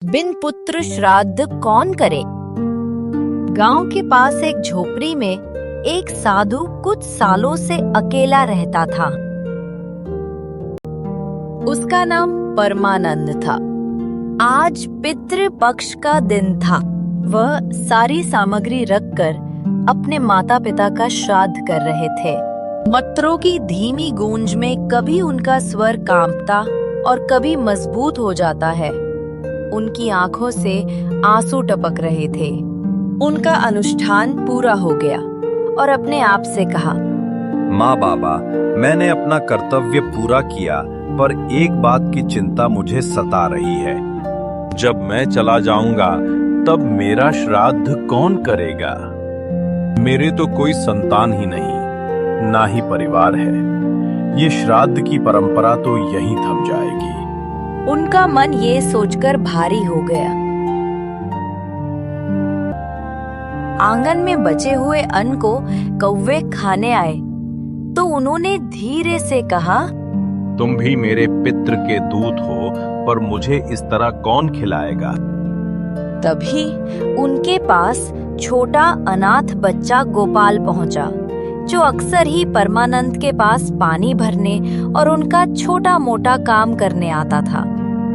बिन पुत्र श्राद्ध कौन करे। गांव के पास एक झोपड़ी में एक साधु कुछ सालों से अकेला रहता था। उसका नाम परमानंद था। आज पितृपक्ष का दिन था। वह सारी सामग्री रखकर अपने माता पिता का श्राद्ध कर रहे थे। मत्रों की धीमी गूंज में कभी उनका स्वर कांपता और कभी मजबूत हो जाता है। उनकी आंखों से आंसू टपक रहे थे। उनका अनुष्ठान पूरा हो गया और अपने आप से कहा, माँ बाबा, मैंने अपना कर्तव्य पूरा किया, पर एक बात की चिंता मुझे सता रही है। जब मैं चला जाऊंगा तब मेरा श्राद्ध कौन करेगा? मेरे तो कोई संतान ही नहीं, ना ही परिवार है। ये श्राद्ध की परंपरा तो यहीं थम जाएगी। उनका मन ये सोचकर भारी हो गया। आंगन में बचे हुए अन्न को कौवे खाने आए तो उन्होंने धीरे से कहा, तुम भी मेरे पितृ के दूत हो, पर मुझे इस तरह कौन खिलाएगा? तभी उनके पास छोटा अनाथ बच्चा गोपाल पहुंचा, जो अक्सर ही परमानंद के पास पानी भरने और उनका छोटा मोटा काम करने आता था।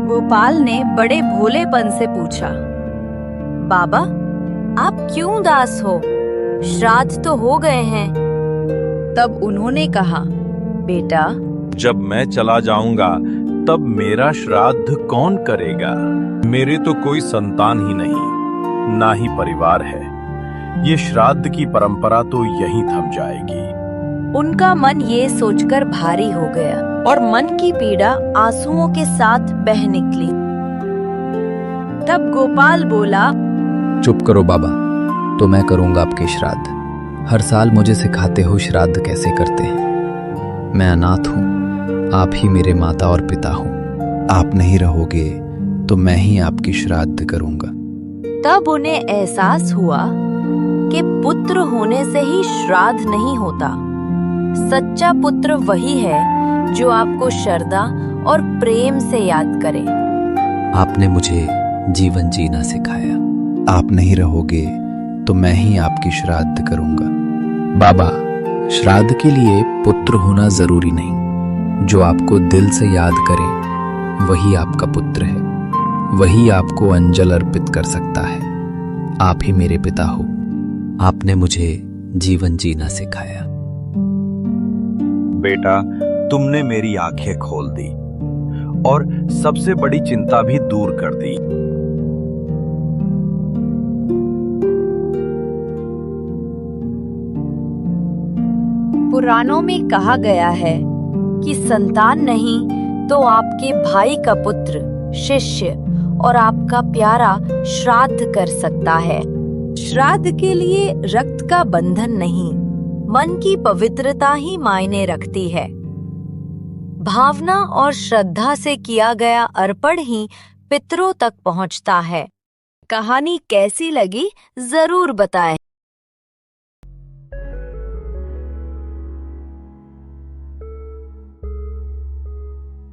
गोपाल ने बड़े भोलेपन से पूछा, बाबा, आप क्यों उदास हो? श्राद्ध तो हो गए हैं। तब उन्होंने कहा, बेटा, जब मैं चला जाऊंगा तब मेरा श्राद्ध कौन करेगा? मेरे तो कोई संतान ही नहीं, ना ही परिवार है। ये श्राद्ध की परंपरा तो यहीं थम जाएगी। उनका मन ये सोचकर भारी हो गया और मन की पीड़ा आंसुओं के साथ बह निकली। तब गोपाल बोला, चुप करो बाबा, तो मैं करूंगा आपके श्राद्ध। हर साल मुझे सिखाते हो श्राद्ध कैसे करते हैं। मैं अनाथ हूँ, आप ही मेरे माता और पिता हो। आप नहीं रहोगे तो मैं ही आपकी श्राद्ध करूंगा। तब उन्हें एहसास हुआ कि पुत्र होने से ही श्राद्ध नहीं होता। सच्चा पुत्र वही है जो आपको श्रद्धा और प्रेम से याद करे। आपने मुझे जीवन जीना सिखाया। आप नहीं रहोगे तो मैं ही आपकी श्राद्ध करूंगा। बाबा, श्राद्ध के लिए पुत्र होना जरूरी नहीं। जो आपको दिल से याद करे वही आपका पुत्र है। वही आपको अंजल अर्पित कर सकता है। आप ही मेरे पिता हो। आपने मुझे जीवन जीना सिखाया। बेटा, तुमने मेरी आंखें खोल दी और सबसे बड़ी चिंता भी दूर कर दी। पुराणों में कहा गया है कि संतान नहीं तो आपके भाई का पुत्र, शिष्य और आपका प्यारा श्राद्ध कर सकता है। श्राद्ध के लिए रक्त का बंधन नहीं, मन की पवित्रता ही मायने रखती है। भावना और श्रद्धा से किया गया अर्पण ही पितरों तक पहुंचता है। कहानी कैसी लगी जरूर बताएं।